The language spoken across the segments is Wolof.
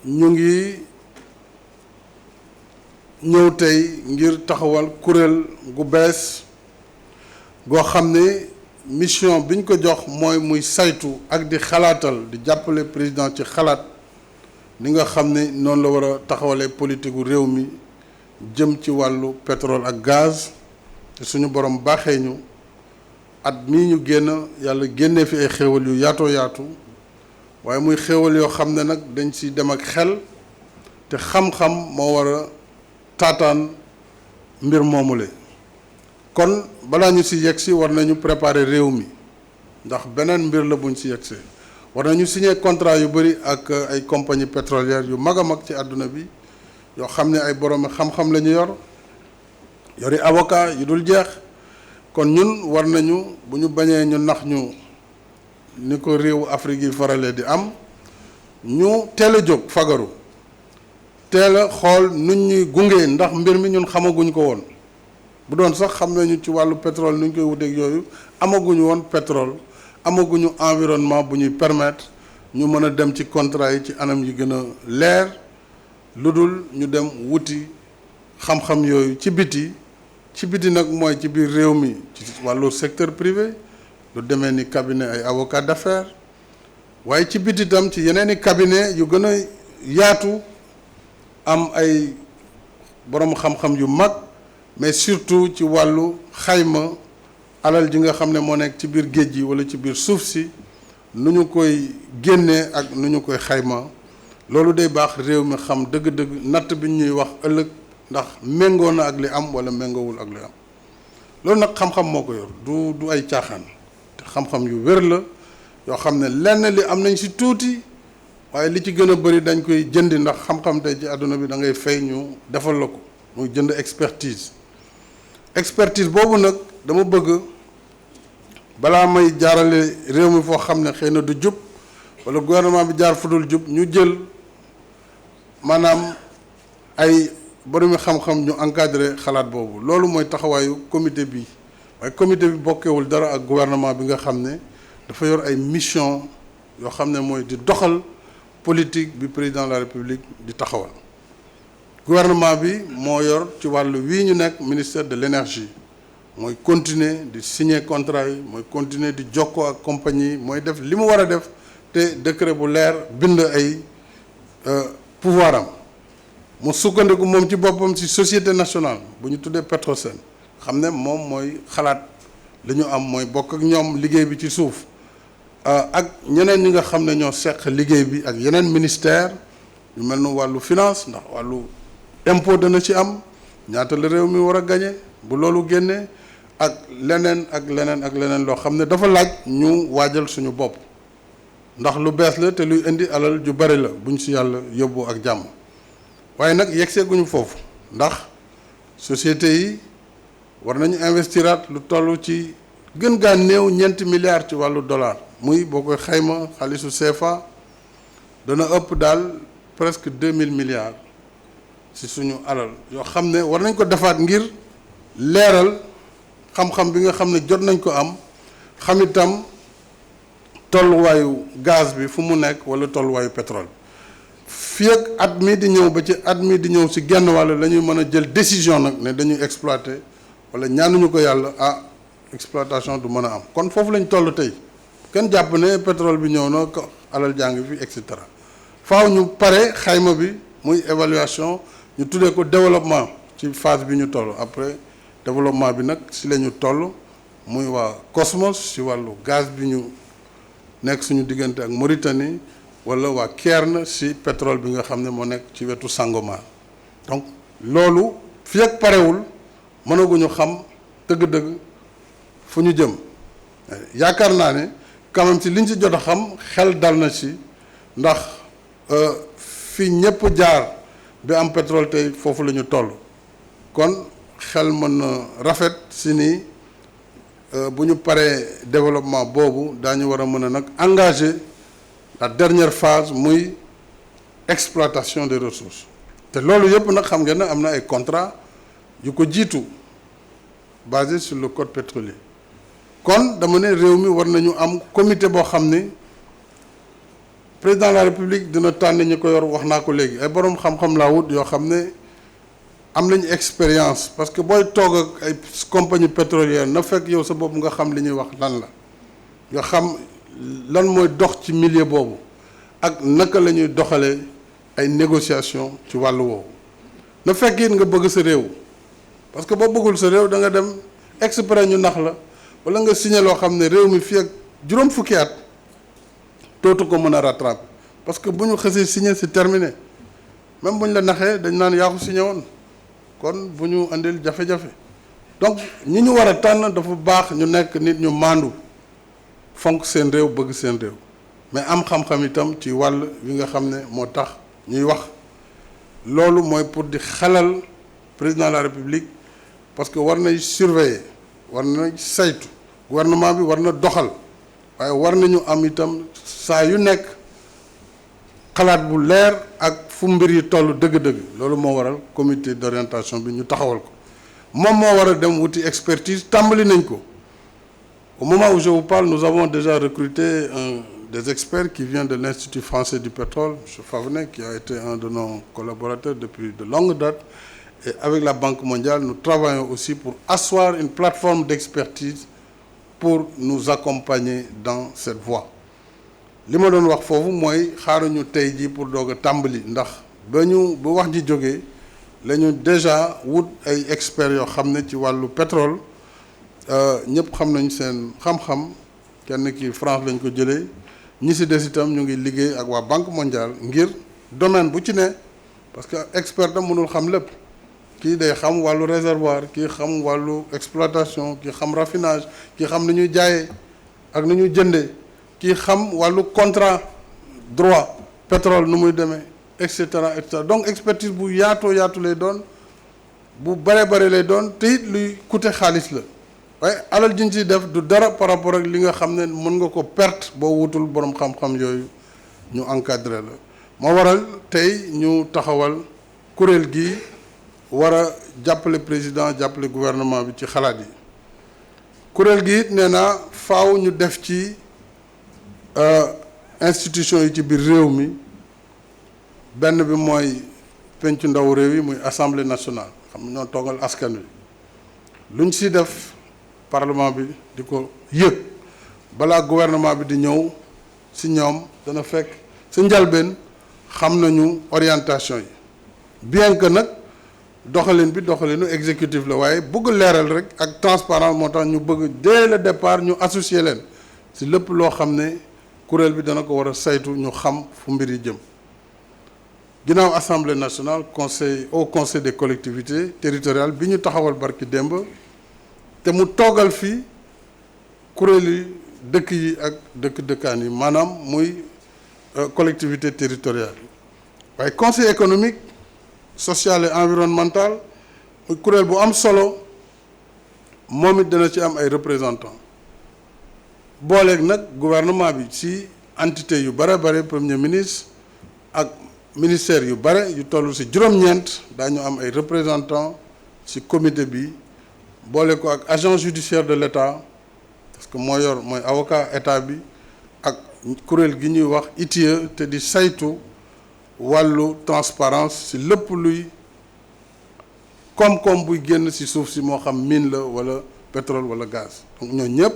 ñu ngi ñëw tey ngir taxawal kuréel gu bees goo xam ne mission biñ ko jox mooy muy saytu ak di xalaatal di jàppale président ci xalaat li nga xam ne noonu la war a taxawalee politique gu réew mi jëm ci wàllu pétrole ak gaz te suñu borom baaxee ñu at mii ñu génn yàlla génnee fi ay xéewal yu yaatoo yaatu waaye muy xéewal yoo xam ne nag dañ ci dem ak xel te xam-xam moo war a taataan mbir moomule kon balaa ñu ci yegsi war nañu préparer réew mi ndax beneen mbir la buñ ci yegsee war nañu signer contrat yu bëri ak ay compagnie pétrolière yu mag a mag ci àdduna bi yoo xam ne ay boroomi xam-xam la ñu yori avocat yu dul jeex kon ñun war nañu bu ñu bañee ñu nax ñu ni ko réewu Afrique yi faralee di am ñu teel a jóg fagaru teel a xool nuñ ñuy gunge ndax mbir mi ñun xamaguñ ko woon bu doon sax xam nañu ci wàllu pétrole nuñ koy wuteeg yooyu amaguñu woon pétrole amaguñu environnement bu ñuy permettre ñu mën a dem ci contrat yi ci anam yi gën a leer lu dul ñu dem wuti xam-xam yooyu ci biti nag mooy ci biir réew mi ci wàllu secteur privé lu demee ni cabinet ay avocat d'affaires waaye ci biti tam ci yeneen i cabinet yu gën a yaatu am ay borom xam-xam yu mag mais surtout ci wàllu xayma alal ji nga xam ne moo nekk ci biir géej gi wala ci biir suuf si nu ñu koy génnee ak nu ñu koy xayma loolu day baax réew mi xam dëgg-dëgg natt bi ñuy wax ëllëg ndax méngoo na ak li am wala méngoowul ak li am loolu nag xam-xam moo ko yor du ay caaxaan te xam-xam yu wér la yoo xam ne lenn li am nañ si tuuti waaye li ci gën a bëri dañ koy jëndi ndax xam-xam tey ci àdduna bi da ngay fay ñu defal la ko muy jënd expertise boobu nag dama bëgg balaa may jaarale réew mi foo xam ne xëy na du jub wala gouvernement bi jaar fudul jub ñu jël maanaam ay boromi xam-xam ñu encadré xalaat boobu loolu mooy taxawaayu comité bi waaye comité bi bokkewul dara ak gouvernement bi nga xam ne dafa yor ay mission yoo xam ne mooy di doxal politique bi président de la république di taxawal gouvernement bi moo yor ci wàllu wii ñu nekk ministère de l'énergie mooy continuer di signer contrat yi mooy continuer di jokkoo ak compagnie yi mooy def li mu war a def te décret bu leer bind ay pouvoir am mu sukkandiku moom ci boppam ci société nationale bu ñu tuddee Petrosen xam ne moom mooy xalaat li ñu am mooy bokk ak ñoom liggéey bi ci suuf ak ñeneen ñi nga xam ne ñoo seq liggéey bi ak yeneen ministère yu mel ni wàllu finance ndax wàllu impôt dana ci am ñaata la réew mi war a gañe bu loolu génnee ak leneen ak leneen loo xam ne dafa laaj ñu waajal suñu bopp ndax lu bees la te luy indi alal ju bari la buñ si yàlla yóbbu ak jàmm waaye nag yeggseeguñu foofu ndax société yi war nañu investiraat lu toll ci gën gaa néew ñeenti milliards ci wàllu dollar muy boo koy xayma xaalisu CFA dana ëpp daal presque 2000 milliards ci suñu alal yoo xam ne war nañ ko defaat ngir leeral xam-xam bi nga xam ne jot nañ ko am xam itam tolluwaayu gaz bi fu mu nekk wala tolluwaayu pétrole fii ak at mi di ñëw ba ci at mi di ñëw ci genn wàll la ñuy mën a jël décision nag ne dañuy exploiter wala ñaanuñu ko yàlla exploitation du mën a am kon foofu lañ toll tey kenn jàpp ne pétrole bi ñëw na ko alal jàng fi et cetera faaw ñu pare xayma bi muy évaluation ñu tuddee ko développement ci phase bi ñu toll après développement bi nag si la ñu toll muy waa Cosmos si wàllu gaz bi ñu nekk suñu diggante ak Mauritanie wala waa Cairn si pétrole bi nga xam ne moo nekk ci wetu Sangomar donc loolu fii ak parewul mënaguñu xam dëgg-dëgg fu ñu jëm yaakaar naa ne quand même ci liñ ci jot a xam xel dal na ci ndax fi ñëpp jaar bi am pétrole tey foofu la ñu toll kon xel mën na rafet si ni bu ñu paree développement boobu daañu war a mën a nag engager la dernière phase muy exploitation des ressources te loolu yëpp nag xam ngeen ne am na ay contrat yu ko jiitu basé sur le code pétrolier kon dama ne réew mi war nañu am comité boo xam ne président de la république dina tànn ñi ko yor wax naa ko léegi ay borom xam-xam laa wut yoo xam ne am nañu expérience parce que booy toog ak ay compagnie pétrolière na fekk yow sa bopp nga xam li ñuy wax lan la nga xam lan mooy dox ci milieu boobu ak naka la ñuy doxalee ay négociation ci wàllu woowu na fekk it nga bëgg sa réew parce que boo bëggul sa réew da nga dem exprès ñu nax la wala nga signé loo xam ne réew mi fii ak juróom fukki at dootu ko mën a rattraper parce que bu ñu xësee signé c'est terminé même bu ñu la naxee dañ naan yaa ko signé woon kon bu ñu andil jafe-jafe donc ñi ñu war a tànn dafa baax ñu nekk nit ñu maandu fonk seen réew bëgg seen réew mais am xam-xam itam ci wàll wi nga xam ne moo tax ñuy wax loolu mooy pour di xelal président de la république parce que war nay surveiller war na saytu gouvernement bi war na doxal waaye war nañu am itam saa yu nekk xalaat bu leer ak fu mbir yi toll dëgg-dëgg loolu moo waral comité d'orientation bi ñu taxawal ko moom moo war a dem wuti expertise tàmbali nañ ko au moment où je vous parle nous avons déjà recruté des experts qui vient de l'Institut français du pétrole, M. Favrenet, qui a été un de nos collaborateurs depuis de longue date. Et avec la Banque mondiale, nous travaillons aussi pour asseoir une plateforme d'expertise pour nous accompagner dans cette voie. li ma doon wax foofu mooy xaaruñu tey jii pour doog a tàmbali ndax ba wax ji jógee la ñu déjà wut ay experts yoo xam ne ci wàllu pétrole ñëpp xam nañ seen xam-xam kenn ki France lañ ko jëlee ñi si des itam ñu ngi liggéey ak waa Banque mondiale ngir domaine bu ci ne parce que expert tam mënul xam lépp kii day xam wàllu réservoir kii xam wàllu exploitation kii xam raffinage kii xam ni ñuy jaayee ak ni ñuy jëndee kii xam wàllu contrat droit pétrole nu muy demee et cetera donc expertise bu yaatoo yaatu lay doon bu bare lay doon te it luy coûter xaalis la waaye alal ji ñu ciy def du dara par rapport ak li nga xam ne mën nga ko perte boo wutul borom xam-xam yooyu ñu encadré la moo waral tey ñu taxawal kuréel gi war a jàppale président jàppale gouvernement bi ci xalaat yi kuréel gi it nee naa faaw ñu def ci institution yi ci biir réew mi benn bi mooy pencu ndaw réew yi muy assemblée nationale xam ñoo toogal askan wi luñ ci def parlement bi di ko yëg balaa gouvernement bi di ñëw ci ñoom dana fekk ci njalbeen xam nañu orientation yi bien que nag doxalin bi doxalinu exécutif la waaye bëgg leeral rek ak transparence moo tax ñu bëgg dès le départ ñu associer leen ci lépp loo xam ne kuréel bi dana ko war a saytu ñu xam fu mbir yi jëm ginnaaw assemblée nationale au conseil des collectivités territoriales bi ñu taxawal barki démb te mu toogal fii kuréel yi dëkk yi ak dëkkaan yi maanaam muy collectivité territoriale yi waaye conseil économique social et environnemental muy kuréel bu am solo moom it dana ci am ay représentants booleeg nag gouvernement bi ci entité yu bare premier ministre ak ministère yu bare yu toll ci juróom-ñeent daañu am ay représentants ci comité bi boole ko ak agent judiciaire de l'État parce que mooy avocat état bi ak kuréel gi ñuy wax ITIE te di saytu wàllu transparence ci lépp luy koom-koom buy génn ci suuf si moo xam mine la wala pétrole wala gaz donc ñoo ñëpp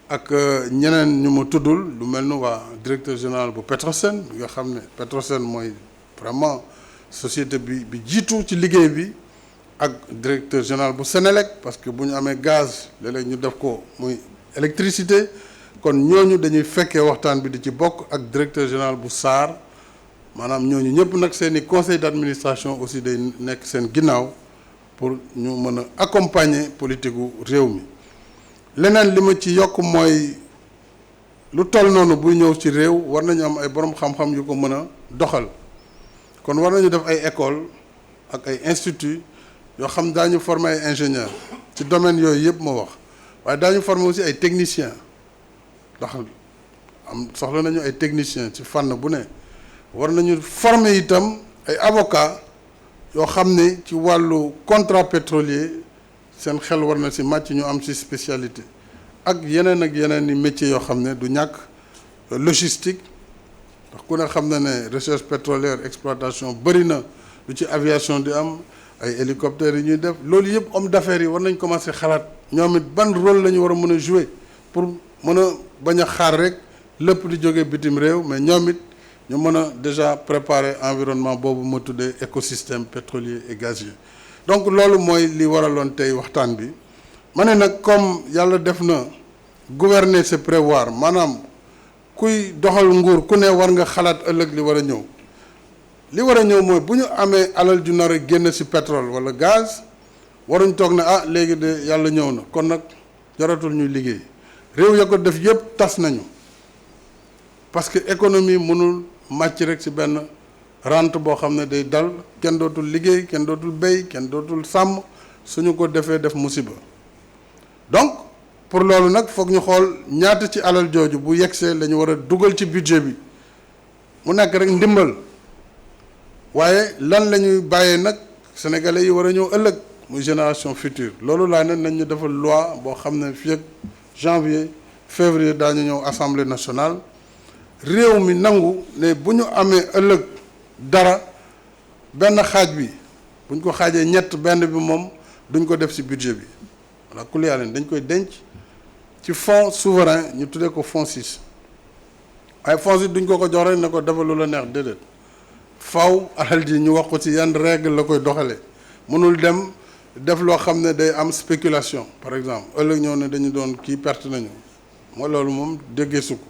ak ñeneen ñu ma tuddul lu mel ni waa directeur général bu Petrosen bi nga xam ne Petrosen mooy vraiment société bi jiitu ci liggéey bi ak directeur général bu Sénélec parce que bu ñu amee gaz léeg-léeg ñu def ko muy électricité kon ñooñu dañuy fekkee waxtaan bi di ci bokk ak directeur général bu SAR maanaam ñooñu ñëpp nag seen i conseil d'administration aussi day nekk seen ginnaaw pour ñu mën a accompagner politique gu réew mi leneen li ma ci yokk mooy lu toll noonu buy ñëw ci réew war nañu am ay borom xam-xam yu ko mën a doxal kon war nañu def ay école ak ay institut yoo xam daañu former ay ingénieur ci domaine yooyu yëpp ma wax waaye daañu former aussi ay techniciens ndax soxla nañu ay techniciens ci fànn bu ne war nañu former itam ay avocats yoo xam ne ci wàllu contrat pétrolier seen xel war na ci màcc ñu am ci spécialité ak yeneen i métiers yoo xam ne du ñàkk logistique ndax ku ne xam na ne recherche pétrolière exploitation bëri na lu ci aviation di am ay hélicoptères yi ñuy def loolu yëpp homme d'affaires yi war nañ commencer xalaat ñoom it ban rôle la ñu war a mën a jouer pour mën a bañ a xaar rek lépp di jógee bitim réew mais ñoom it ñu mën a déjà préparer environnement boobu ma tuddee écosystème pétrolier et gazier. Donc loolu mooy li waraloon tey waxtaan bi ma ne nag comme yàlla def na gouverner c'est prévoir maanaam kuy doxal nguur ku ne war nga xalaat ëllëg li war a ñëw li war a ñëw mooy bu ñu amee alal ju nar a génn ci pétrole walla gaz waruñ toog ne ah léegi de yàlla ñëw na kon nag jaratul ñuy liggéey réew ya ko def yépp tas nañu parce que économie mënul màcc rek ci benn rente boo xam ne day dal kenn dootul liggéey kenn dootul béy kenn dootul sàmm suñu ko defee def musiba donc pour loolu nag foog ñu xool ñaata ci alal jooju bu yegsee la ñu war a dugal ci budget bi mu nekk rek ndimbal waaye lan la ñuy bàyyee nag sénégalais yi war a ñëw ëllëg muy génération future loolu laa ne nañ ñu defal loi boo xam ne fii ak janvier février daañu ñëw assemblée nationale réew mi nangu ne bu ñu amee ëllëg dara benn xaaj bi buñ ko xaajee ñett benn bi moom duñ ko def ci budget bi walla ku yàlla dañ koy denc ci fonds souverain ñu tuddee ko fonds 6 waaye fonds 6 duñ ko jox rek ne ko defal lu la neex déedéet faw alal ji ñu wax ko ci yan règle la koy doxalee mënul dem def loo xam ne day am spéculation par exemple ëllëg ñëw ne dañu doon kii perte nañu mooy loolu moom déggee su ko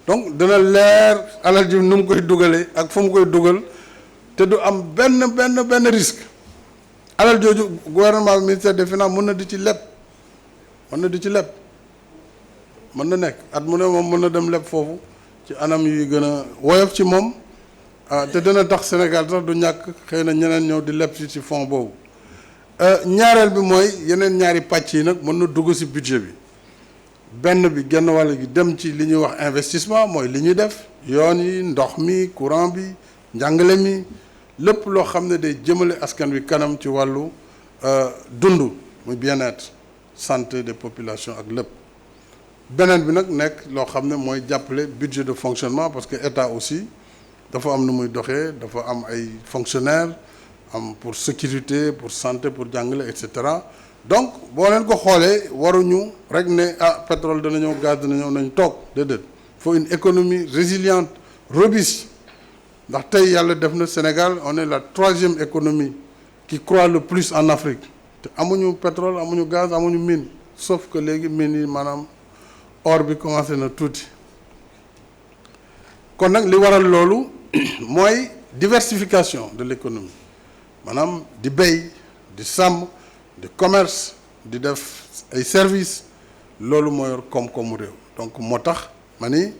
donc dina leer alal ji nu mu koy dugalee ak fu mu koy dugal te du am benn risque alal jooju gouvernement bi ministère des finances mën na di ci leb mën na nekk at mu ne moom mën na dem leb foofu ci anam yuy gën a woyof ci moom te dina tax Sénégal sax du ñàkk xëy na ñeneen ñëw di leb ci fonds boobu ñaareel bi mooy yeneen ñaari pàcc yi nag mën na dugg ci budget bi benn bi genn wàll gi dem ci li ñuy wax investissement mooy li ñuy def yoon yi ndox mi courant bi njàngale mi lépp loo xam ne day jëmale askan wi kanam ci wàllu dund muy bien-être santé des populations ak lépp beneen bi nag nekk loo xam ne mooy jàppale budget de fonctionnement parce que état aussi dafa am nu muy doxee dafa am ay fonctionnaires am pour sécurité pour santé pour jàngale et cetera donc boo leen ko xoolee waruñu rek ne ah pétrole dana ñëw gaz dana ñëw nañ toog déedéet faut une économie résiliente robuste ndax tey yàlla def na Sénégal on est la 3e économie qui croît le plus en Afrique te amuñu pétrole amuñu gaz amuñu mine sauf que léegi mine yi maanaam or bi commencé na tuuti kon nag li waral loolu mooy diversification de l'économie maanaam di béy di sàmm di commerce di def ay services loolu moo yor koom-koomu réew donc moo tax ma ni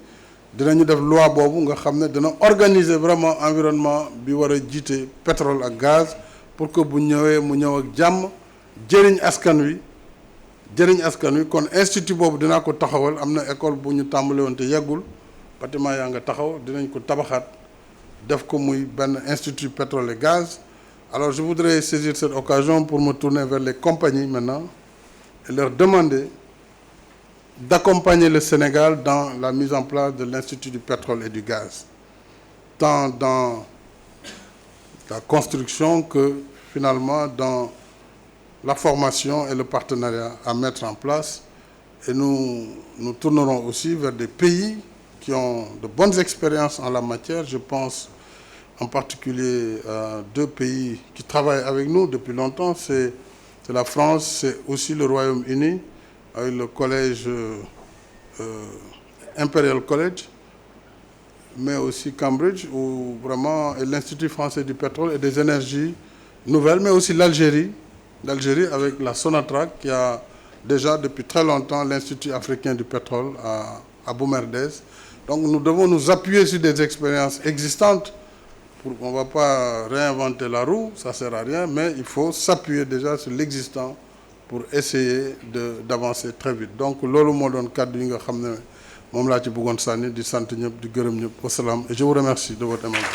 dinañu def loi boobu nga xam ne dina organiser vraiment environnement bi war a jiite pétrole ak gaz pour que bu ñëwee mu ñëw ak jàmm jëriñ askan wi kon institut boobu dinaa ko taxawal am na école bu ñu tàmbale woon te yeggul bâtiment yaa nga taxaw dinañ ko tabaxaat def ko muy benn institut pétrole et gaz. Alors je voudrais saisir cette occasion pour me tourner vers les compagnies maintenant et leur demander d'accompagner le Sénégal dans la mise en place de l'Institut du pétrole et du gaz, tant dans la construction que finalement dans la formation et le partenariat à mettre en place. Et nous tournerons aussi vers des pays qui ont de bonnes expériences en la matière. Je pense en particulier deux pays qui travaillent avec nous depuis longtemps, c'est la France, c'est aussi le Royaume-Uni, avec le collège Imperial College, mais aussi Cambridge, où vraiment et l'Institut français du pétrole et des énergies nouvelles, mais aussi l'Algérie avec la Sonatrach, qui a déjà depuis très longtemps l'Institut africain du pétrole à Boumerdès. Donc nous devons nous appuyer sur des expériences existantes. On ne va pas réinventer la roue, ça ne sert à rien, mais il faut s'appuyer déjà sur l'existant pour essayer d'avancer très vite. Donc loolu moo doon kàddu yi nga xam ne moom laa ci bëggoon sànni di sant ñëpp di gërëm ñëpp wasalaam et je vous remercie de votre aimable.